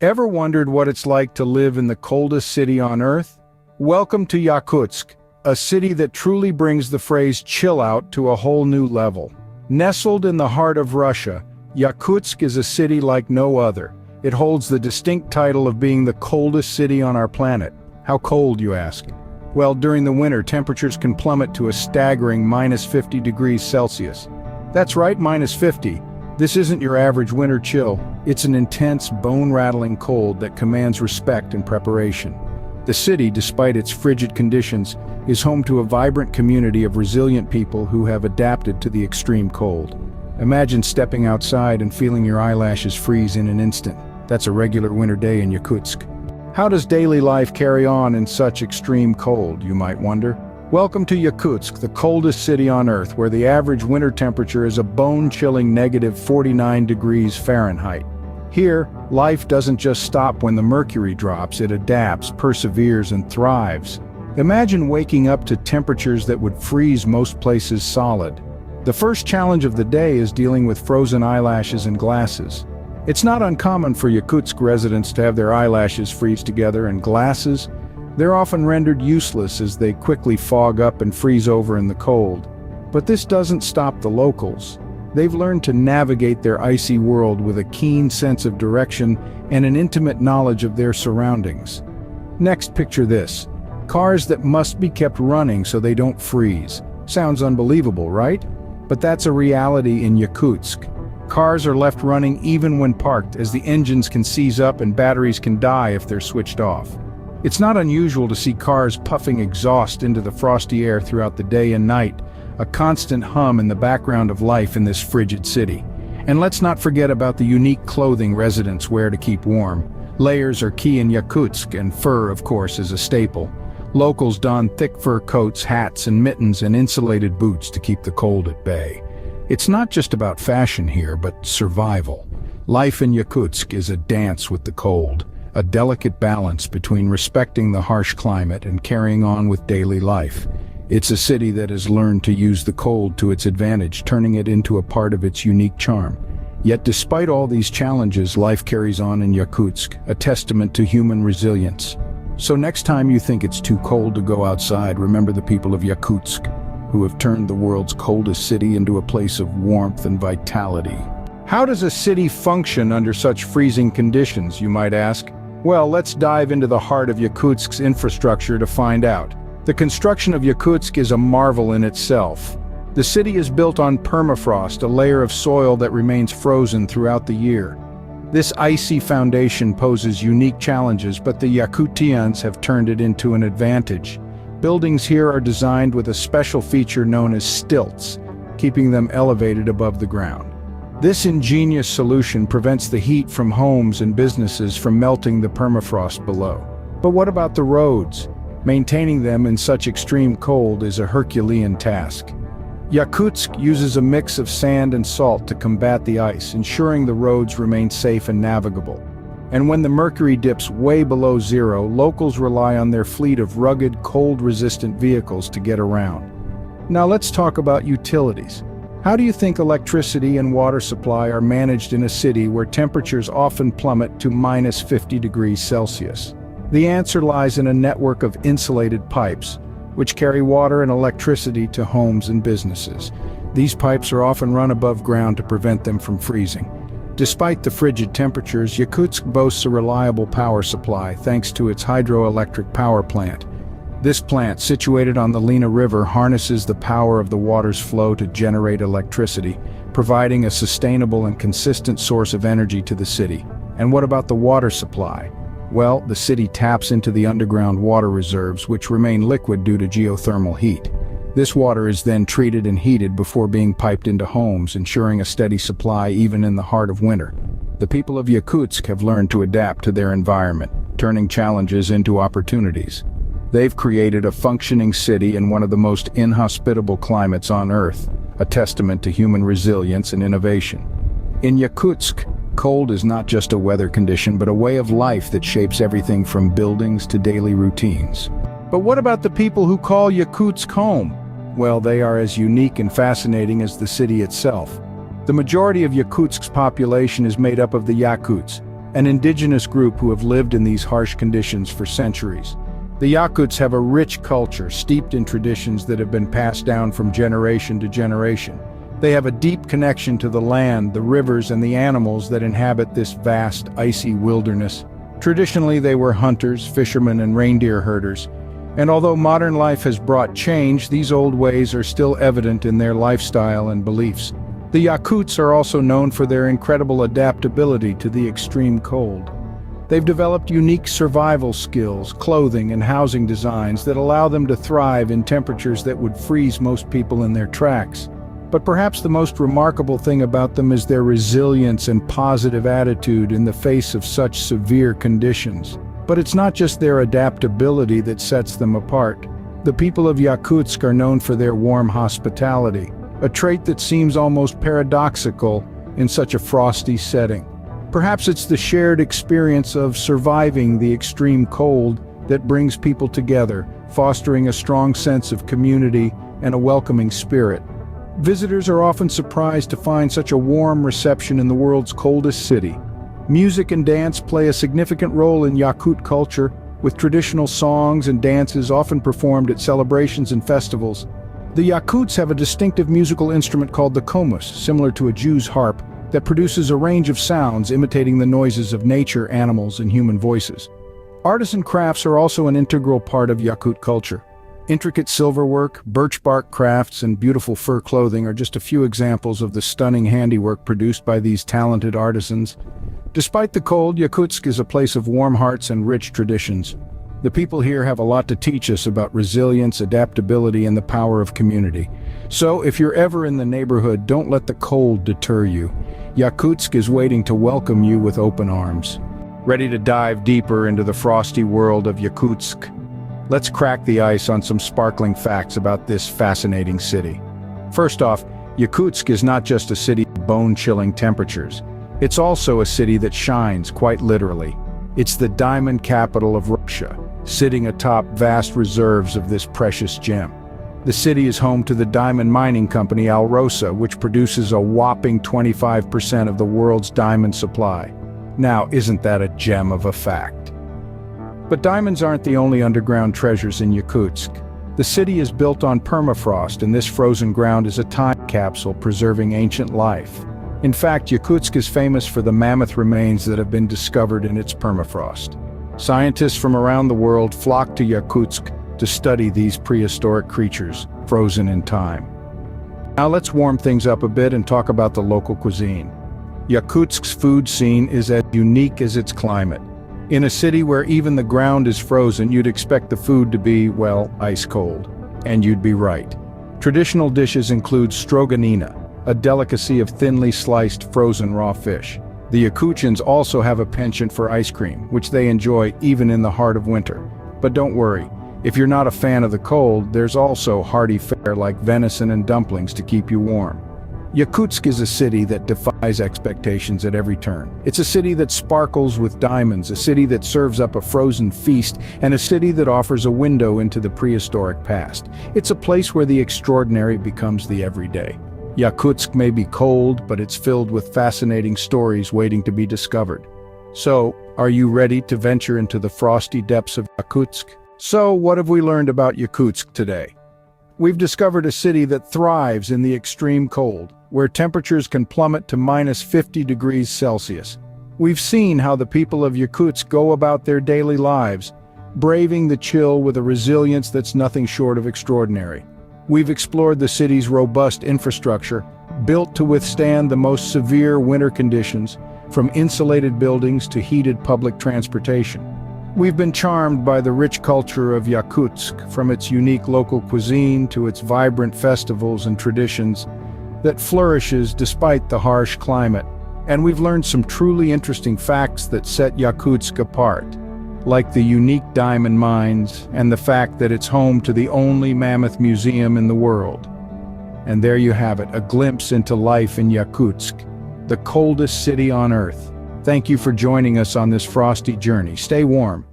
Ever wondered what it's like to live in the coldest city on Earth? Welcome to Yakutsk, a city that truly brings the phrase chill out to a whole new level. Nestled in the heart of Russia, Yakutsk is a city like no other. It holds the distinct title of being the coldest city on our planet. How cold, you ask? Well, during the winter, temperatures can plummet to a staggering -50 degrees Celsius. That's right, -50. This isn't your average winter chill. It's an intense, bone-rattling cold that commands respect and preparation. The city, despite its frigid conditions, is home to a vibrant community of resilient people who have adapted to the extreme cold. Imagine stepping outside and feeling your eyelashes freeze in an instant. That's a regular winter day in Yakutsk. How does daily life carry on in such extreme cold, you might wonder? Welcome to Yakutsk, the coldest city on Earth, where the average winter temperature is a bone-chilling -49 degrees Fahrenheit. Here, life doesn't just stop when the mercury drops, it adapts, perseveres, and thrives. Imagine waking up to temperatures that would freeze most places solid. The first challenge of the day is dealing with frozen eyelashes and glasses. It's not uncommon for Yakutsk residents to have their eyelashes freeze together, and glasses, they're often rendered useless as they quickly fog up and freeze over in the cold. But this doesn't stop the locals. They've learned to navigate their icy world with a keen sense of direction and an intimate knowledge of their surroundings. Next, picture this. Cars that must be kept running so they don't freeze. Sounds unbelievable, right? But that's a reality in Yakutsk. Cars are left running even when parked, as the engines can seize up and batteries can die if they're switched off. It's not unusual to see cars puffing exhaust into the frosty air throughout the day and night, a constant hum in the background of life in this frigid city. And let's not forget about the unique clothing residents wear to keep warm. Layers are key in Yakutsk, and fur, of course, is a staple. Locals don thick fur coats, hats, and mittens and insulated boots to keep the cold at bay. It's not just about fashion here, but survival. Life in Yakutsk is a dance with the cold, a delicate balance between respecting the harsh climate and carrying on with daily life. It's a city that has learned to use the cold to its advantage, turning it into a part of its unique charm. Yet despite all these challenges, life carries on in Yakutsk, a testament to human resilience. So next time you think it's too cold to go outside, remember the people of Yakutsk, who have turned the world's coldest city into a place of warmth and vitality. How does a city function under such freezing conditions, you might ask? Well, let's dive into the heart of Yakutsk's infrastructure to find out. The construction of Yakutsk is a marvel in itself. The city is built on permafrost, a layer of soil that remains frozen throughout the year. This icy foundation poses unique challenges, but the Yakutians have turned it into an advantage. Buildings here are designed with a special feature known as stilts, keeping them elevated above the ground. This ingenious solution prevents the heat from homes and businesses from melting the permafrost below. But what about the roads? Maintaining them in such extreme cold is a Herculean task. Yakutsk uses a mix of sand and salt to combat the ice, ensuring the roads remain safe and navigable. And when the mercury dips way below zero, locals rely on their fleet of rugged, cold-resistant vehicles to get around. Now let's talk about utilities. How do you think electricity and water supply are managed in a city where temperatures often plummet to -50 degrees Celsius? The answer lies in a network of insulated pipes, which carry water and electricity to homes and businesses. These pipes are often run above ground to prevent them from freezing. Despite the frigid temperatures, Yakutsk boasts a reliable power supply thanks to its hydroelectric power plant. This plant, situated on the Lena River, harnesses the power of the water's flow to generate electricity, providing a sustainable and consistent source of energy to the city. And what about the water supply? Well, the city taps into the underground water reserves, which remain liquid due to geothermal heat. This water is then treated and heated before being piped into homes, ensuring a steady supply even in the heart of winter. The people of Yakutsk have learned to adapt to their environment, turning challenges into opportunities. They've created a functioning city in one of the most inhospitable climates on Earth, a testament to human resilience and innovation. In Yakutsk, cold is not just a weather condition, but a way of life that shapes everything from buildings to daily routines. But what about the people who call Yakutsk home? Well, they are as unique and fascinating as the city itself. The majority of Yakutsk's population is made up of the Yakuts, an indigenous group who have lived in these harsh conditions for centuries. The Yakuts have a rich culture steeped in traditions that have been passed down from generation to generation. They have a deep connection to the land, the rivers, and the animals that inhabit this vast, icy wilderness. Traditionally, they were hunters, fishermen, and reindeer herders. And although modern life has brought change, these old ways are still evident in their lifestyle and beliefs. The Yakuts are also known for their incredible adaptability to the extreme cold. They've developed unique survival skills, clothing, and housing designs that allow them to thrive in temperatures that would freeze most people in their tracks. But perhaps the most remarkable thing about them is their resilience and positive attitude in the face of such severe conditions. But it's not just their adaptability that sets them apart. The people of Yakutsk are known for their warm hospitality, a trait that seems almost paradoxical in such a frosty setting. Perhaps it's the shared experience of surviving the extreme cold that brings people together, fostering a strong sense of community and a welcoming spirit. Visitors are often surprised to find such a warm reception in the world's coldest city. Music and dance play a significant role in Yakut culture, with traditional songs and dances often performed at celebrations and festivals. The Yakuts have a distinctive musical instrument called the Coldest, similar to a Jew's harp, that produces a range of sounds imitating the noises of nature, animals, and human voices. Artisan crafts are also an integral part of Yakut culture. Intricate silverwork, birch bark crafts, and beautiful fur clothing are just a few examples of the stunning handiwork produced by these talented artisans. Despite the cold, Yakutsk is a place of warm hearts and rich traditions. The people here have a lot to teach us about resilience, adaptability, and the power of community. So, if you're ever in the neighborhood, don't let the cold deter you. Yakutsk is waiting to welcome you with open arms. Ready to dive deeper into the frosty world of Yakutsk? Let's crack the ice on some sparkling facts about this fascinating city. First off, Yakutsk is not just a city of bone-chilling temperatures. It's also a city that shines, quite literally. It's the diamond capital of Russia, sitting atop vast reserves of this precious gem. The city is home to the diamond mining company Alrosa, which produces a whopping 25% of the world's diamond supply. Now, isn't that a gem of a fact? But diamonds aren't the only underground treasures in Yakutsk. The city is built on permafrost, and this frozen ground is a time capsule preserving ancient life. In fact, Yakutsk is famous for the mammoth remains that have been discovered in its permafrost. Scientists from around the world flock to Yakutsk to study these prehistoric creatures, frozen in time. Now let's warm things up a bit and talk about the local cuisine. Yakutsk's food scene is as unique as its climate. In a city where even the ground is frozen, you'd expect the food to be, well, ice cold. And you'd be right. Traditional dishes include stroganina, a delicacy of thinly sliced frozen raw fish. The Yakutians also have a penchant for ice cream, which they enjoy even in the heart of winter. But don't worry, if you're not a fan of the cold, there's also hearty fare like venison and dumplings to keep you warm. Yakutsk is a city that defies expectations at every turn. It's a city that sparkles with diamonds, a city that serves up a frozen feast, and a city that offers a window into the prehistoric past. It's a place where the extraordinary becomes the everyday. Yakutsk may be cold, but it's filled with fascinating stories waiting to be discovered. So, are you ready to venture into the frosty depths of Yakutsk? So, what have we learned about Yakutsk today? We've discovered a city that thrives in the extreme cold, where temperatures can plummet to -50 degrees Celsius. We've seen how the people of Yakutsk go about their daily lives, braving the chill with a resilience that's nothing short of extraordinary. We've explored the city's robust infrastructure, built to withstand the most severe winter conditions, from insulated buildings to heated public transportation. We've been charmed by the rich culture of Yakutsk, from its unique local cuisine to its vibrant festivals and traditions that flourishes despite the harsh climate. And we've learned some truly interesting facts that set Yakutsk apart, like the unique diamond mines and the fact that it's home to the only mammoth museum in the world. And there you have it, a glimpse into life in Yakutsk, the coldest city on Earth. Thank you for joining us on this frosty journey. Stay warm,